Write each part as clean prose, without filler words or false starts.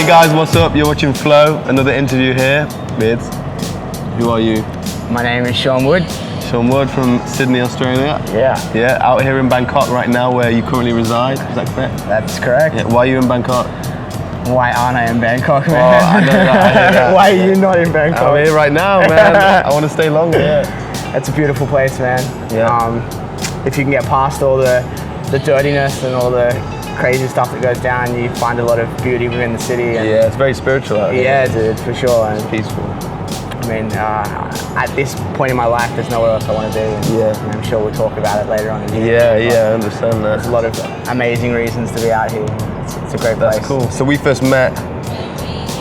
Hey guys, what's up? You're watching Flow, another interview here with, who are you? My name is Shaun Wood. Shaun Wood from Sydney, Australia. Yeah. Yeah, out here in Bangkok right now where you currently reside, is that correct? That's correct. Yeah. Why are you in Bangkok? Why aren't I in Bangkok, man? Oh, I know that. Why are you not in Bangkok? I'm here right now, man. I want to stay longer, yeah. It's a beautiful place, man. Yeah. If you can get past all the dirtiness and all the crazy stuff that goes down, you find a lot of beauty within the city. And yeah, it's very spiritual out here. Yeah, dude, for sure. And peaceful. I mean, at this point in my life, there's nowhere else I want to be. And, yeah. and I'm sure we'll talk about it later on in the interview. Yeah, I understand that. There's a lot of amazing reasons to be out here. It's a great place. That's cool. So we first met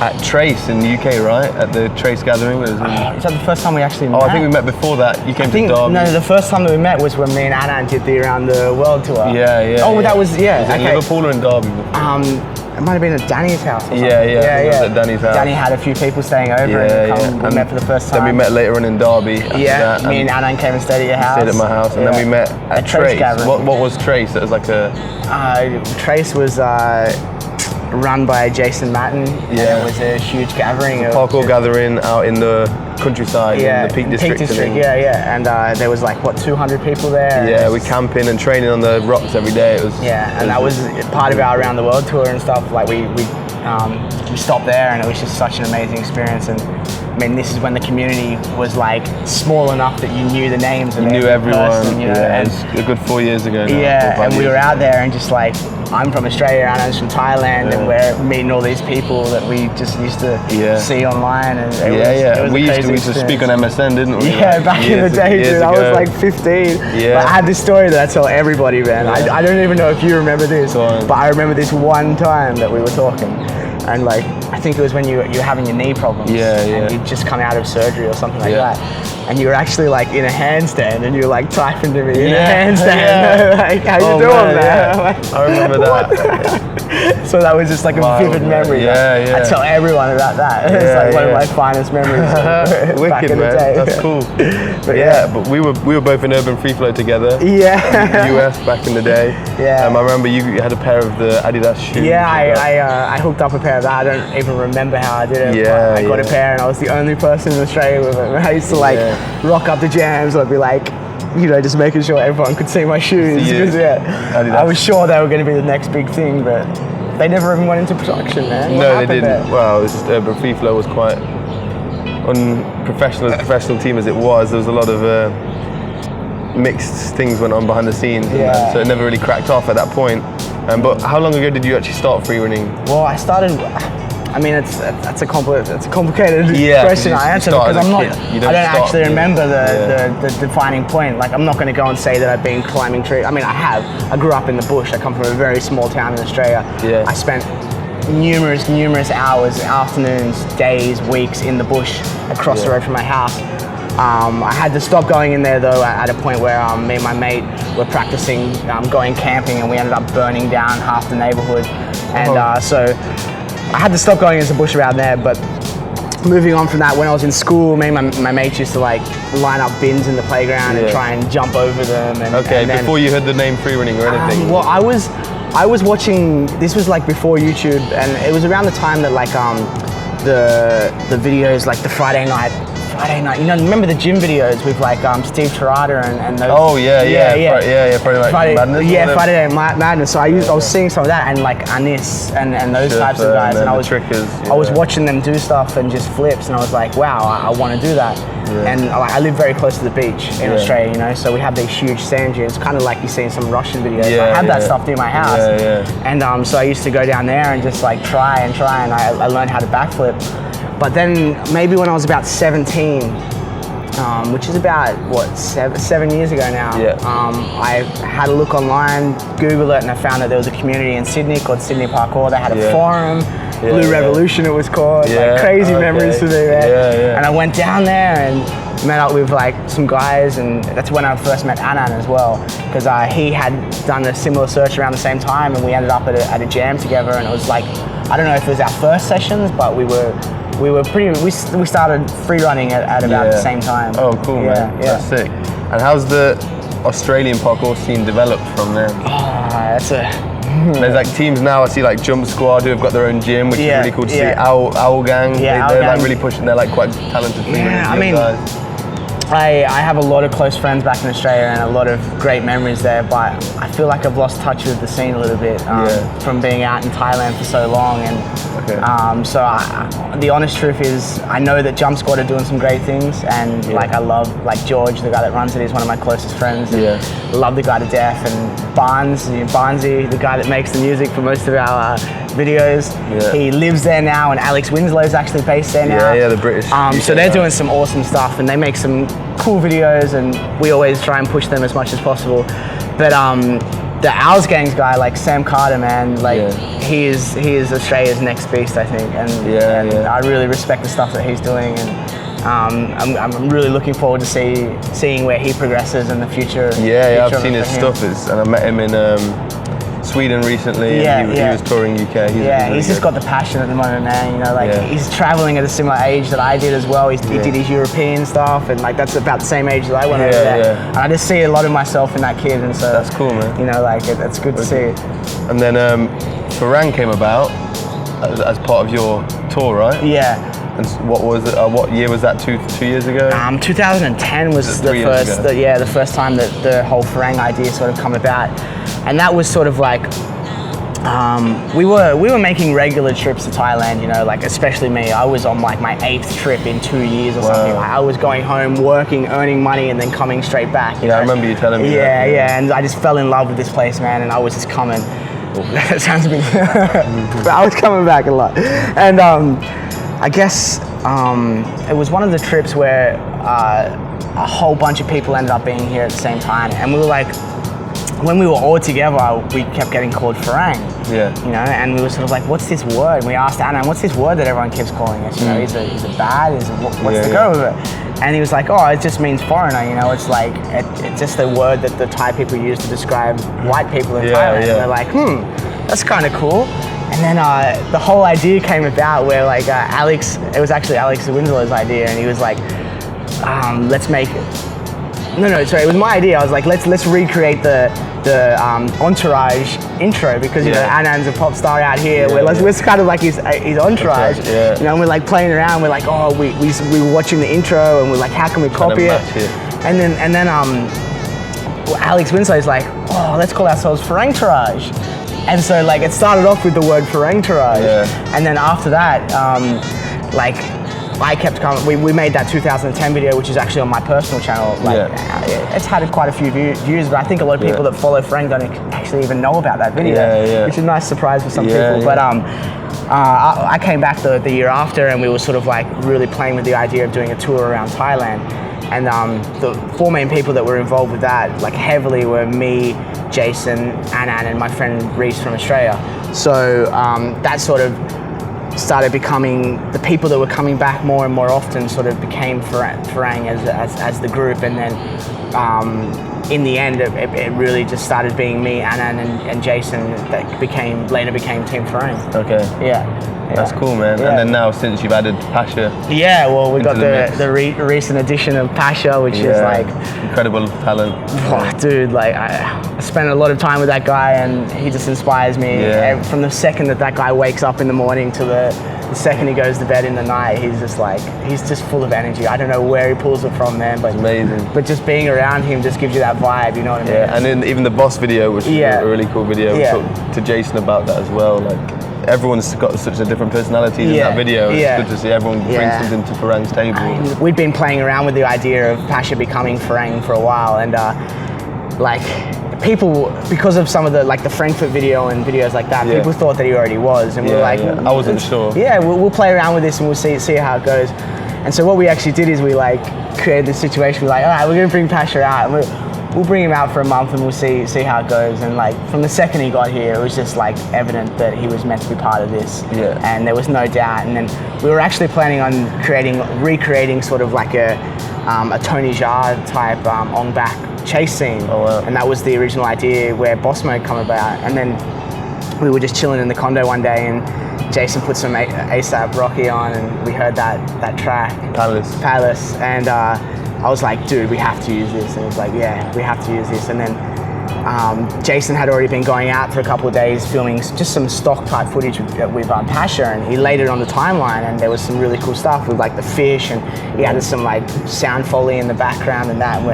at Trace in the UK, right? At the Trace gathering. Is that the first time we actually met? Oh, I think we met before that. You came to Derby. No, the first time that we met was when me and Anand did the Around the World tour. Yeah, yeah. Oh, that was, yeah. Was it in Liverpool or in Derby? It might have been at Danny's house or something. Yeah. It was at Danny's house. Danny had a few people staying over and we met for the first time. Then we met later on in Derby. Yeah, me and Anand came and stayed at your house. Stayed at my house, and then we met at Trace. What was Trace? It was like a... Trace was run by Jason Matten. Yeah. It was a huge gathering. A parkour gathering out in the countryside, in the Peak District. And there was like, what, 200 people there? Yeah, we're camping and training on the rocks every day. It was, that was part of our Around the World tour and stuff. Like we stopped there and it was just such an amazing experience. And I mean, this is when the community was like small enough that you knew the names of every everyone. person, you know? Yeah, it was a good 4 years ago now. Yeah, and we were out there and just like, I'm from Australia, Anand's from Thailand, and we're meeting all these people that we just used to see online. And it was we used to speak on MSN, didn't we? Yeah, like, back in the day, dude. I was like 15. Yeah. But I had this story that I tell everybody, man. I don't even know if you remember this, but I remember this one time that we were talking. And like, I think it was when you were having your knee problems. And you'd just come out of surgery or something like that. And you were actually like in a handstand and you were like typing to me in a handstand. Like, how you doing, man? Like, I remember that. So that was just like a vivid memory. I tell everyone about that. It's like one of my finest memories. Wicked, back in man. the day. That's cool. But we were both in Urban Free Flow together. Yeah. US back in the day. Yeah. I remember you had a pair of the Adidas shoes. Yeah, I hooked up a pair of that. I don't even remember how I did it. Yeah. But I got a pair and I was the only person in Australia with it. I used to like rock up the jams. I'd be like, you know, just making sure everyone could see my shoes. Because, I was sure they were going to be the next big thing, but they never even went into production, man. No, they didn't. There? Well, it was just Urban Free Flow was quite unprofessional, as a professional team as it was. There was a lot of mixed things went on behind the scenes, and so it never really cracked off at that point. But how long ago did you actually start free running? Well, I started. I mean, it's a complicated question I answer because I don't actually remember the defining point. Like, I'm not going to go and say that I've been climbing trees. I mean, I have. I grew up in the bush. I come from a very small town in Australia. Yeah. I spent numerous hours, afternoons, days, weeks in the bush across the road from my house. I had to stop going in there though at a point where me and my mate were practicing going camping, and we ended up burning down half the neighborhood. And so I had to stop going into the bush around there. But moving on from that, when I was in school, me and my mates used to like line up bins in the playground and try and jump over them. And, and then, before you heard the name free running or anything? Well, I was watching, this was like before YouTube, and it was around the time that like the videos, like the Friday night, you know, remember the gym videos with like Steve Tirada and those? Oh Friday Night Madness. Yeah, Friday Night Madness. So I was seeing some of that, and like Anis and those types of guys, and I was watching them do stuff and just flips, and I was like, wow, I want to do that. And I live very close to the beach in Australia, you know, so we have these huge sand dunes, kind of like you see in some Russian videos. I have that stuff near my house, and so I used to go down there and just like try, and I learned how to backflip. But then maybe when I was about 17, which is about, what, seven years ago now, I had a look online, Google it, and I found that there was a community in Sydney called Sydney Parkour. They had a forum, Blue Revolution it was called, like crazy memories to me, man. And I went down there and met up with like some guys, and that's when I first met Anand as well, because he had done a similar search around the same time, and we ended up at a jam together, and it was like, I don't know if it was our first sessions, but we started free running at about the same time. Oh, cool, man. That's sick. And how's the Australian parkour scene developed from there? That's a There's like teams now, I see like Jump Squad who have got their own gym, which is really cool to see. Owl Gang, they're like really pushing, they're like quite talented guys. I have a lot of close friends back in Australia and a lot of great memories there, but I feel like I've lost touch with the scene a little bit from being out in Thailand for so long. And the honest truth is, I know that Jump Squad are doing some great things, and like I love like George, the guy that runs it, he's one of my closest friends. I love the guy to death, and Barnesy, the guy that makes the music for most of our videos. He lives there now, and Alex Winslow's actually based there now. Yeah, the British. So they're doing some awesome stuff, and they make some cool videos, and we always try and push them as much as possible. But the Owls Gangs guy, like Sam Carter, man, like he is Australia's next beast, I think, and I really respect the stuff that he's doing, and I'm really looking forward to seeing where he progresses in the future. I've seen his stuff, and I met him in Sweden recently. And he was touring UK. He's just got the passion at the moment, man. You know, like he's traveling at a similar age that I did as well. He did his European stuff, and like that's about the same age that I went over there. And I just see a lot of myself in that kid, and so that's cool, man. You know, like it's good to see. And then Farang came about as part of your tour, right? Yeah. And what was it? What year was that? 2 years ago? 2010 was the first time that the whole Farang idea sort of come about, and that was sort of like we were making regular trips to Thailand. You know, like especially me. I was on like my 8th trip in 2 years or something. Like I was going home, working, earning money, and then coming straight back. You know? I remember you telling me. Yeah, and I just fell in love with this place, man, and I was just coming. That sounds a bit. But I was coming back a lot, and I guess it was one of the trips where a whole bunch of people ended up being here at the same time, and we were like, when we were all together, we kept getting called Farang. You know, and we were sort of like, what's this word? And we asked Anna, what's this word that everyone keeps calling us? You know, is it bad? What's the go with it? And he was like, oh, it just means foreigner. You know, it's like it's just a word that the Thai people use to describe white people in Thailand. And they're like, that's kind of cool. And then the whole idea came about where like it was actually Alex Winslow's idea, and he was like, let's make it. It was my idea. I was like, let's recreate the Entourage intro, because you know Anand's a pop star out here. We're kind of like his entourage. You know, and we're like playing around. We're like, oh, we were watching the intro, and we're like, how can we copy it? And then Alex Winslow's like, oh, let's call ourselves Farangtourage. And so like it started off with the word Farangtourage, and then after that, like I kept coming. We made that 2010 video, which is actually on my personal channel. Like it's had quite a few views, but I think a lot of people that follow Farang don't actually even know about that video, which is a nice surprise for some people. But I came back the year after, and we were sort of like really playing with the idea of doing a tour around Thailand. And the 4 main people that were involved with that, like heavily, were me, Jason, Anan, and my friend Reese from Australia. So that sort of started becoming the people that were coming back more and more often. Sort of became Farang as the group, and then in the end, it really just started being me, Anan, and Jason that later became Team Farang. That's cool, man. And then now, since you've added Pasha. Well, we got the recent addition of Pasha, which is like incredible talent. Oh, dude, like I spent a lot of time with that guy, and he just inspires me. From the second that guy wakes up in the morning to the second he goes to bed in the night, he's just full of energy. I don't know where he pulls it from, man, but amazing. But just being around him just gives you that vibe, you know what I mean? And then even the boss video, which is a really cool video. We talked to Jason about that as well. Like everyone's got such a different personality in that video. It's good to see everyone bring something to Farang's table. We've been playing around with the idea of Pasha becoming Farang for a while, and like people, because of some of the Frankfurt video and videos like that, people thought that he already was, and we were like, I wasn't sure. We'll play around with this, and we'll see how it goes. And so what we actually did is we like created this situation. We're like, all right, we're gonna bring Pasha out, and we'll bring him out for a month, and we'll see how it goes. And like from the second he got here, it was just like evident that he was meant to be part of this. And there was no doubt. And then we were actually planning on recreating sort of like a Tony Jaa type on back chase scene. And that was the original idea where Boss Mode come about. And then we were just chilling in the condo one day, and Jason put some ASAP Rocky on, and we heard that track, Palace, and I was like, dude, we have to use this. And he was like, yeah, we have to use this. And then Jason had already been going out for a couple of days filming just some stock type footage with Pasha, and he laid it on the timeline, and there was some really cool stuff with like the fish, and he added some like sound foley in the background and that, and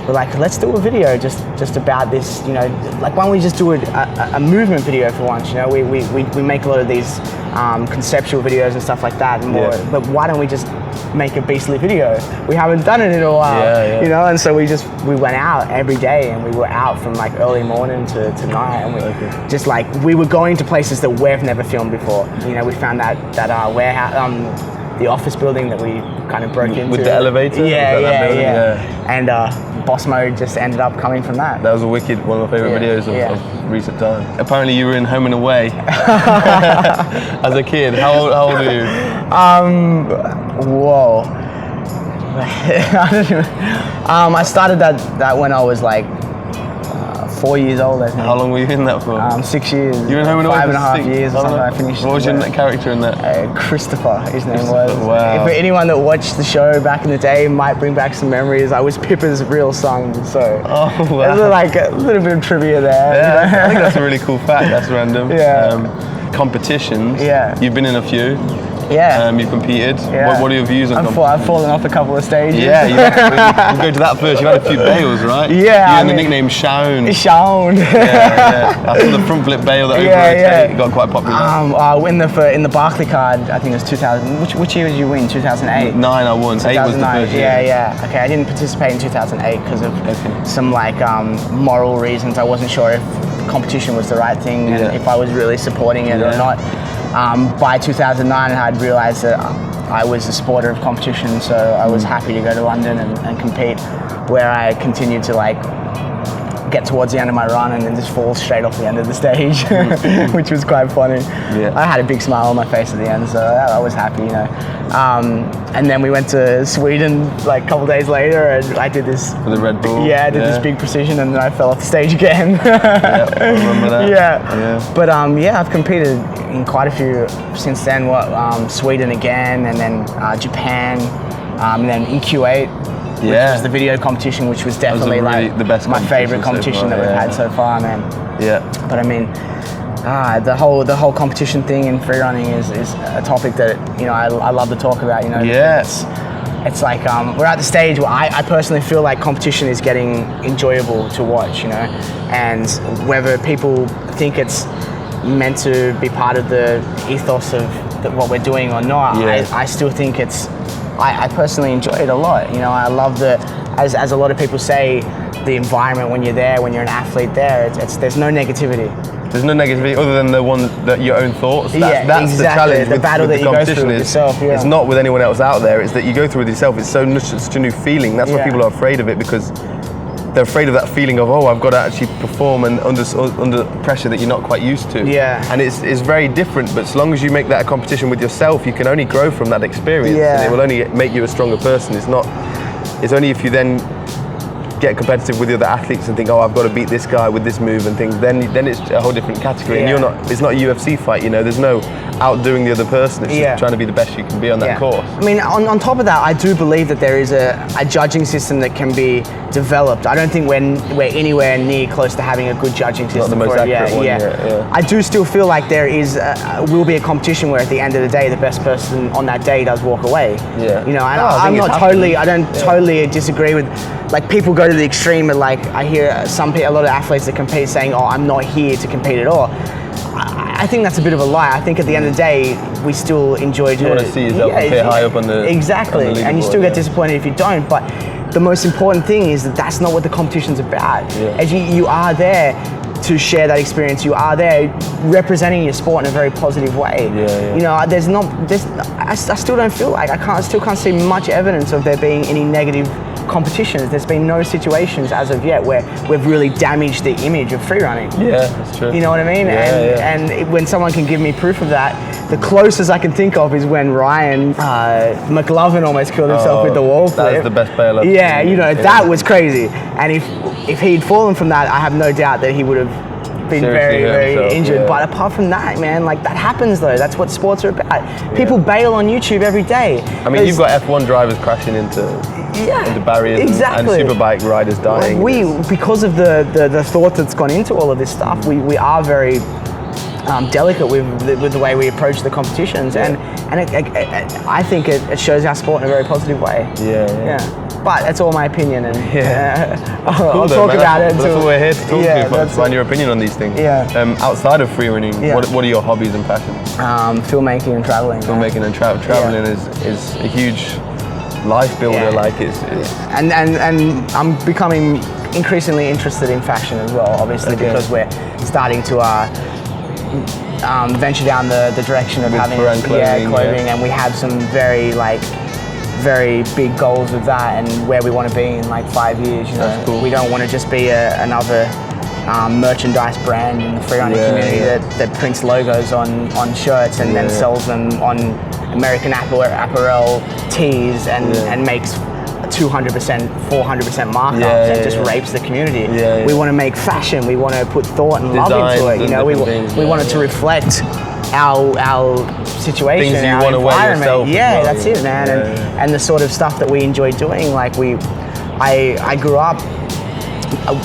we're like, let's do a video just about this, you know, like why don't we just do a movement video for once, you know, we make a lot of these conceptual videos and stuff like that, and more, but why don't we just make a beastly video? We haven't done it in a while, you know, and so we went out every day, and we were out from like early morning to night, and we just like, we were going to places that we've never filmed before. You know, we found that warehouse, the office building that we kind of broke into. With the elevator? Yeah. And Boss Mode just ended up coming from that. That was one of my favourite videos of recent time. Apparently you were in Home and Away as a kid. How old are you? Whoa. I don't even, I started that when I was like 4 years old, I think. How long were you in that for? 6 years. You were in Home and Away 5.5 years or something. I finished. What was your character in that? Christopher, his name was. Wow. For anyone that watched the show back in the day, might bring back some memories. I was Pippa's real son, so there's like a little bit of trivia there. Yeah, you know? I think that's a really cool fact. That's random. Competitions. You've been in a few. You've competed. What are your views on competition? I've fallen off a couple of stages. We'll go to that first. You've had a few bails, right? You and the nickname Shaun. Shaun. I saw the front flip bail that over got quite popular. In the Barclay card, I think it was 2000. Which year did you win? 2008? 9 I won. 8 was the first year. Okay, I didn't participate in 2008 because of some like moral reasons. I wasn't sure if competition was the right thing and if I was really supporting it or not. By 2009, I had realised that I was a supporter of competition, so I was happy to go to London and compete, where I continued to like get towards the end of my run and then just fall straight off the end of the stage, which was quite funny. I had a big smile on my face at the end, so I was happy, you know. And then we went to Sweden like a couple days later, and I did this with the Red Bull. I did this big precision, and then I fell off the stage again. I remember that. But I've competed in quite a few since then. Sweden again, and then Japan, and then in Q8. Which was the video competition, which was definitely like the best my favourite competition that we've had so far, man. But I mean, the whole competition thing in free running is a topic that, you know, I love to talk about. You know, it's like we're at the stage where I personally feel like competition is getting enjoyable to watch. You know, and whether people think it's meant to be part of the ethos of what we're doing or not, I still think it's. I personally enjoy it a lot. You know, I love as a lot of people say, the environment when you're there, when you're an athlete there, there's no negativity. There's no negativity other than the one that your own thoughts. That's exactly. the challenge. The battle that you go through with yourself. It's not with anyone else out there. It's that you go through with yourself. It's such a new feeling. That's why people are afraid of it, because they're afraid of that feeling of, I've got to actually perform and under pressure that you're not quite used to. And it's very different, but as long as you make that a competition with yourself, you can only grow from that experience, and it will only make you a stronger person. It's only if you then get competitive with the other athletes and think, I've got to beat this guy with this move and things, then it's a whole different category, and it's not a UFC fight, you know, there's no outdoing the other person, it's just trying to be the best you can be on that course. I mean, on top of that, I do believe that there is a judging system that can be developed. I don't think we're anywhere near close to having a good judging system. Not the most accurate one. I do still feel like there will be a competition where at the end of the day, the best person on that day does walk away. You know, I don't totally disagree with, like, people go to the extreme, and like I hear a lot of athletes that compete saying, I'm not here to compete at all. I think that's a bit of a lie. I think at the end of the day, we still enjoy. You want to see yourself appear high up on the and you still get disappointed if you don't. But the most important thing is that that's not what the competition's about. As you are there to share that experience. You are there representing your sport in a very positive way. You know, I still don't feel like I still can't see much evidence of there being any negative competitions. There's been no situations as of yet where we've really damaged the image of free running. That's true. You know what I mean? And when someone can give me proof of that, the closest I can think of is when Ryan McLovin almost killed himself with the wall flip. That was the best bail ever. You know, that was crazy. And if he'd fallen from that, I have no doubt that he would have been very injured. But apart from that, man, like, that happens though. That's what sports are about. People bail on YouTube every day. I mean, you've got F1 drivers crashing into into barriers and superbike riders dying. Because of the thought that's gone into all of this stuff, we are very delicate with the way we approach the competitions, and I think it shows our sport in a very positive way. Yeah. But it's all my opinion, and I'll talk about it. That's what we're here to talk to, find your opinion on these things. Outside of free running, what are your hobbies and passions? Filmmaking and traveling. Filmmaking and traveling is a huge life builder. Like it's and I'm becoming increasingly interested in fashion as well. Obviously, because we're starting to venture down the direction of having clothing, and we have some very big goals with that, and where we want to be in like 5 years. You know, that's cool. We don't want to just be another merchandise brand in the freerunning community that prints logos on shirts and then sells them on American apparel tees and makes 200%, 400% markups and just rapes the community. We want to make fashion. We want to put thought and love into it. You know, we want it to reflect our situation, things you our want to wear yourself. That's it, man. And the sort of stuff that we enjoy doing. Like I grew up.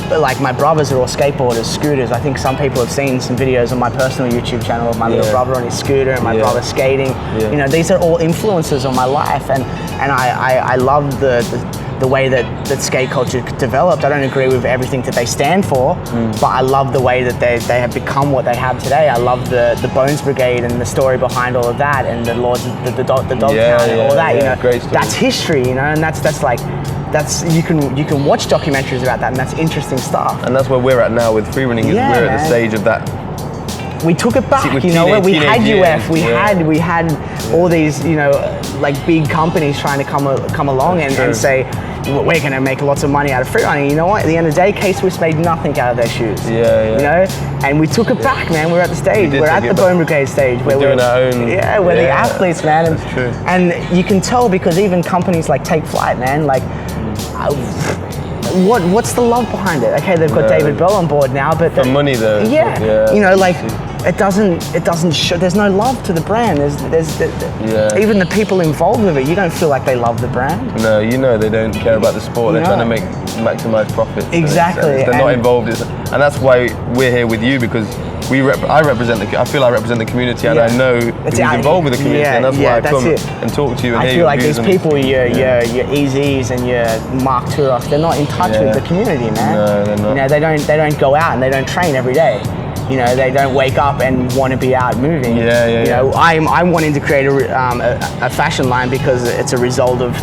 Like my brothers are all skateboarders, scooters. I think some people have seen some videos on my personal YouTube channel of my little brother on his scooter and my brother skating. You know, these are all influences on my life, and I love the way that skate culture developed. I don't agree with everything that they stand for, but I love the way that they have become what they have today. I love the Bones Brigade and the story behind all of that, and the Lords, the Dogtown and all that. You know, great story. That's history. You know, and that's you can watch documentaries about that, and that's interesting stuff. And that's where we're at now with freerunning. We're at the stage of that. We took it back, you know. We had UF, we had all these, you know, like big companies trying to come along and say, we're going to make lots of money out of freerunning. You know what? At the end of the day, K-Swiss made nothing out of their shoes. You know, and we took it back, man. We're at the stage. We're at the Bone Brigade stage where we're doing our own. We're the athletes, man. That's true. And you can tell because even companies like Take Flight, man, like. What's the love behind it? Okay, they've got David Bell on board now, but for money though. You know, like it doesn't show. There's no love to the brand. There's even the people involved with it. You don't feel like they love the brand. No, you know they don't care about the sport. They're trying to maximize profits. Exactly. They're not involved, and that's why we're here with you, because I feel I represent the community, and I know who's involved with the community, and that's why I come and talk to you. And I feel like these people, your EZs and your Mark Turoks, they're not in touch with the community, man. No, they're not. You know, they don't go out and they don't train every day. You know, they don't wake up and want to be out moving. You know, I'm wanting to create a fashion line because it's a result of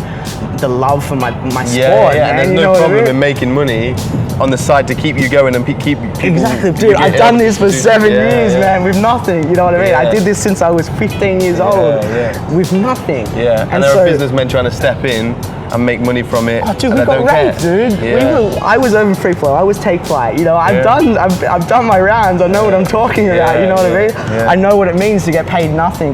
the love for my sport. And there's no problem in making money on the side to keep you going and keep people. Exactly, dude. I've done this for 7 years, man, with nothing. You know what I mean? I did this since I was 15 years old, with nothing. And there are businessmen trying to step in and make money from it. Oh, dude, we got raped, dude. I was over free flow. I was Take Flight. You know, I've done my rounds. I know what I'm talking about. You know what I mean? I know what it means to get paid nothing.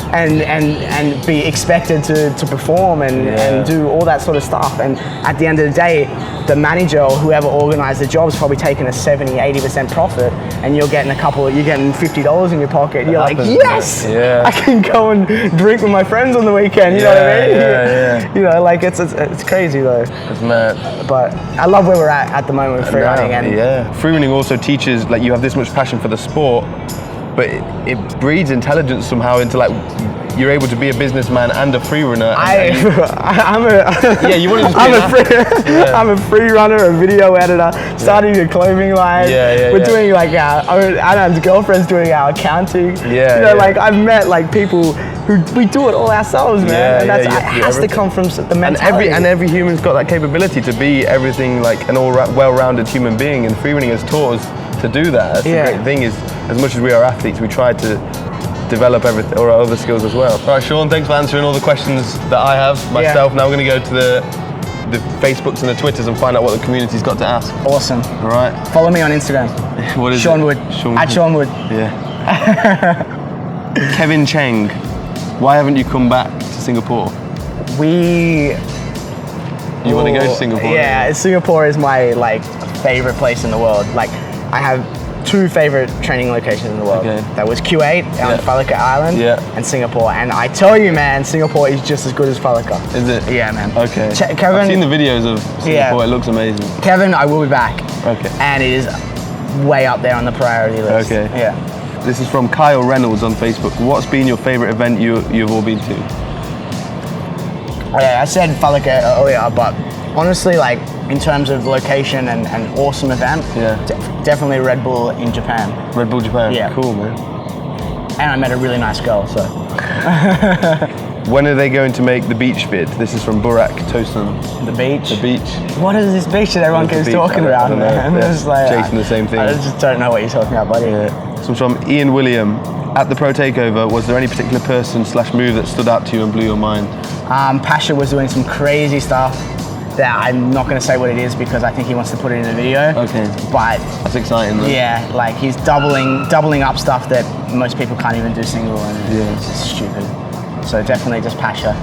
And be expected to perform and do all that sort of stuff. And at the end of the day, the manager or whoever organized the job is probably taking a 70-80% profit, and you're getting $50 in your pocket. You're like, yes, I can go and drink with my friends on the weekend. You know what I mean? You know, like it's crazy though. It's mad. But I love where we're at the moment with freerunning. Freerunning also teaches, like, you have this much passion for the sport, but it breeds intelligence somehow into, like, you're able to be a businessman and a free runner. I'm a free runner, a video editor, starting a clothing line. We're doing like Adam's girlfriend's doing our accounting. Like I've met like people who we do it all ourselves, man. And it has to come from the mentality. And every human's got that capability to be everything, like an well-rounded human being, and free running has taught us to do that. That's the great thing, is as much as we are athletes, we try to develop everything, or our other skills as well. All right, Shaun, thanks for answering all the questions that I have myself. Now we're going to go to the Facebooks and the Twitters and find out what the community's got to ask. Awesome. All right. Follow me on Instagram. What is Shaun Wood. At Shaun Wood. Kevin Cheng, why haven't you come back to Singapore? You want to go to Singapore? Yeah, Singapore is my favorite place in the world. Like, I have two favorite training locations in the world. Okay. That was Kuwait on Falaka Island and Singapore. And I tell you, man, Singapore is just as good as Falaka. Is it? Yeah, man. Okay. Kevin, I've seen the videos of Singapore. It looks amazing. Kevin, I will be back. Okay. And it is way up there on the priority list. Okay. Yeah. This is from Kyle Reynolds on Facebook. What's been your favorite event you've all been to? Yeah, I said Falaka earlier, but honestly, like in terms of location and awesome event, definitely Red Bull in Japan. Red Bull Japan? Yeah. Cool, man. And I met a really nice girl, so. When are they going to make the beach vid? This is from Burak Tosun. The beach? The beach. What is this beach that everyone keeps talking about? I don't know. It's like, chasing the same thing. I just don't know what you're talking about, buddy. Yeah. So from Ian William. At the Pro Takeover, was there any particular person / move that stood out to you and blew your mind? Pasha was doing some crazy stuff that I'm not going to say what it is because I think he wants to put it in the video. Okay. But that's exciting, though. Yeah, like he's doubling up stuff that most people can't even do single, and it's just stupid. So definitely just Pasha.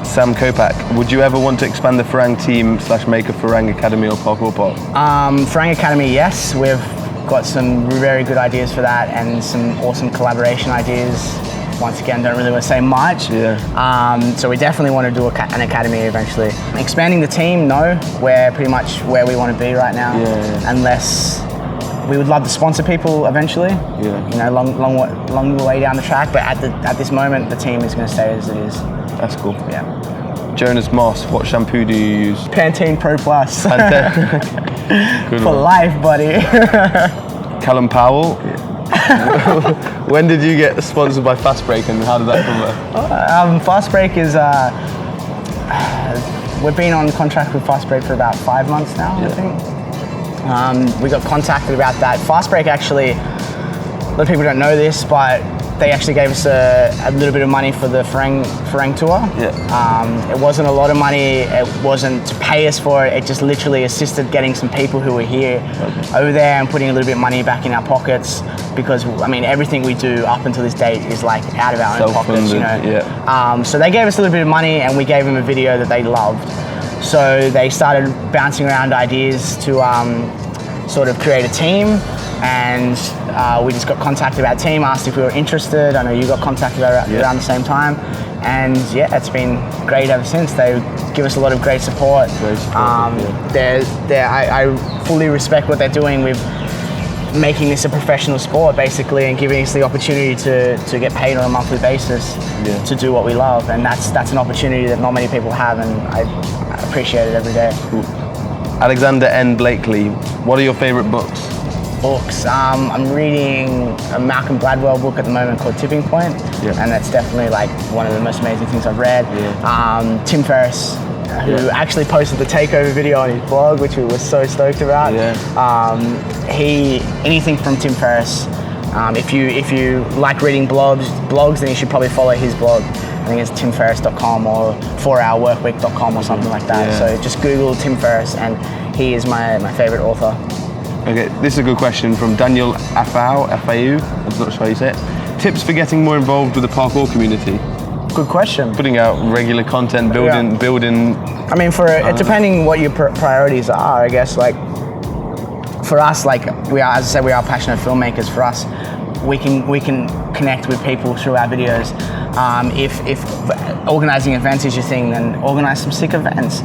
Sam Kopak, would you ever want to expand the Farang team / make a Farang Academy or parkour park? Farang Academy, yes. We've got some very good ideas for that and some awesome collaboration ideas. Once again, don't really want to say much. So we definitely want to do an academy eventually. Expanding the team, no. We're pretty much where we want to be right now. Unless we would love to sponsor people eventually. You know, long way down the track. But at this moment, the team is going to stay as it is. That's cool. Yeah. Jonas Moss, what shampoo do you use? Pantene Pro Plus. Good For life, buddy. Callum Powell. When did you get sponsored by Fast Break and how did that come about? Fast Break is, we've been on contract with Fast Break for about 5 months now, I think. We got contacted about that. Fast Break actually, a lot of people don't know this, but they actually gave us a little bit of money for the Farang tour. It wasn't a lot of money, it wasn't to pay us for it, it just literally assisted getting some people who were here over there and putting a little bit of money back in our pockets, because I mean everything we do up until this date is like out of our own pockets, you know. So they gave us a little bit of money and we gave them a video that they loved. So they started bouncing around ideas to sort of create a team, and we just got contacted about a team, asked if we were interested. I know you got contacted around the same time, and yeah, it's been great ever since. They give us a lot of great support. I fully respect what they're doing with making this a professional sport basically, and giving us the opportunity to get paid on a monthly basis to do what we love, and that's an opportunity that not many people have, and I appreciate it every day. Cool. Alexander N. Blakely, what are your favorite books? I'm reading a Malcolm Gladwell book at the moment called Tipping Point, and that's definitely like one of the most amazing things I've read. Tim Ferriss, who actually posted the takeover video on his blog, which we were so stoked about. Anything from Tim Ferriss. If you like reading blogs, then you should probably follow his blog. I think it's timferriss.com or 4hourworkweek.com or something like that. So just Google Tim Ferriss, and he is my favorite author. Okay, this is a good question from Daniel Afau, I'm not sure how you say it. Tips for getting more involved with the parkour community? Good question. Putting out regular content, building. I mean, depending what your priorities are, I guess. Like for us, like we are, as I said, we are passionate filmmakers. For us, we can connect with people through our videos. If organizing events is your thing, then organize some sick events.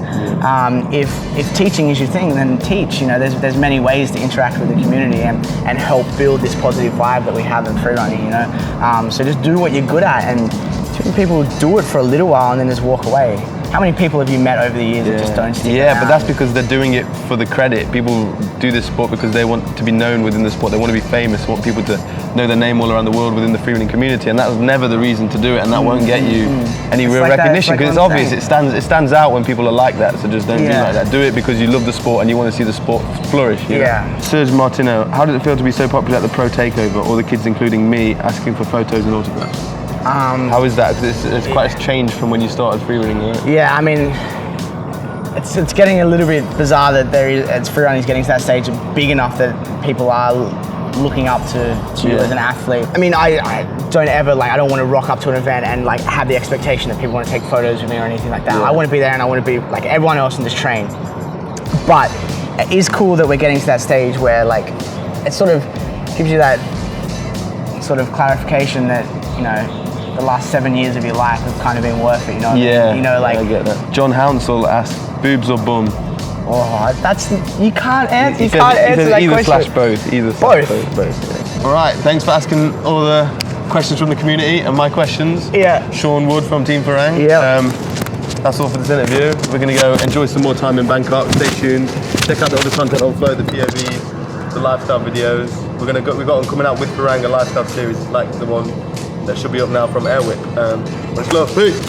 If teaching is your thing, then teach. You know, there's many ways to interact with the community and help build this positive vibe that we have in freerunning. You know, so just do what you're good at, and too many people do it for a little while and then just walk away. How many people have you met over the years that just don't stick around? But that's because they're doing it for the credit. People do this sport because they want to be known within the sport. They want to be famous, want people to know their name all around the world within the freerunning community, and that was never the reason to do it, and that won't get you any real recognition, because it's obvious, it stands out when people are like that, so just don't be like that. Do it because you love the sport and you want to see the sport flourish. You know? Serge Martineau, how did it feel to be so popular at the Pro Takeover, all the kids including me asking for photos and autographs? How is that? Because it's quite a change from when you started freerunning, right? Yeah, I mean, it's getting a little bit bizarre that freerunning is getting to that stage big enough that people are looking up to you as an athlete. I mean, I don't ever, I don't want to rock up to an event and have the expectation that people want to take photos with me or anything like that. I want to be there and I want to be like everyone else and just train. But it is cool that we're getting to that stage where it sort of gives you that sort of clarification that, you know, the last 7 years of your life have kind of been worth it, you know? Yeah, you know, like, I get that. John Hounsell asked, boobs or bum? Oh, that's, you can't answer, He says that either question. slash both, either slash both. Yeah. All right, thanks for asking all the questions from the community and my questions. Yeah. Shaun Wood from Team Farang. Yeah. That's all for this interview. We're going to go enjoy some more time in Bangkok. Stay tuned. Check out the other content on Flow, the POVs, the lifestyle videos. We've got one coming out with Farang, a lifestyle series like the one that should be up now from Airwick. Much love. Peace.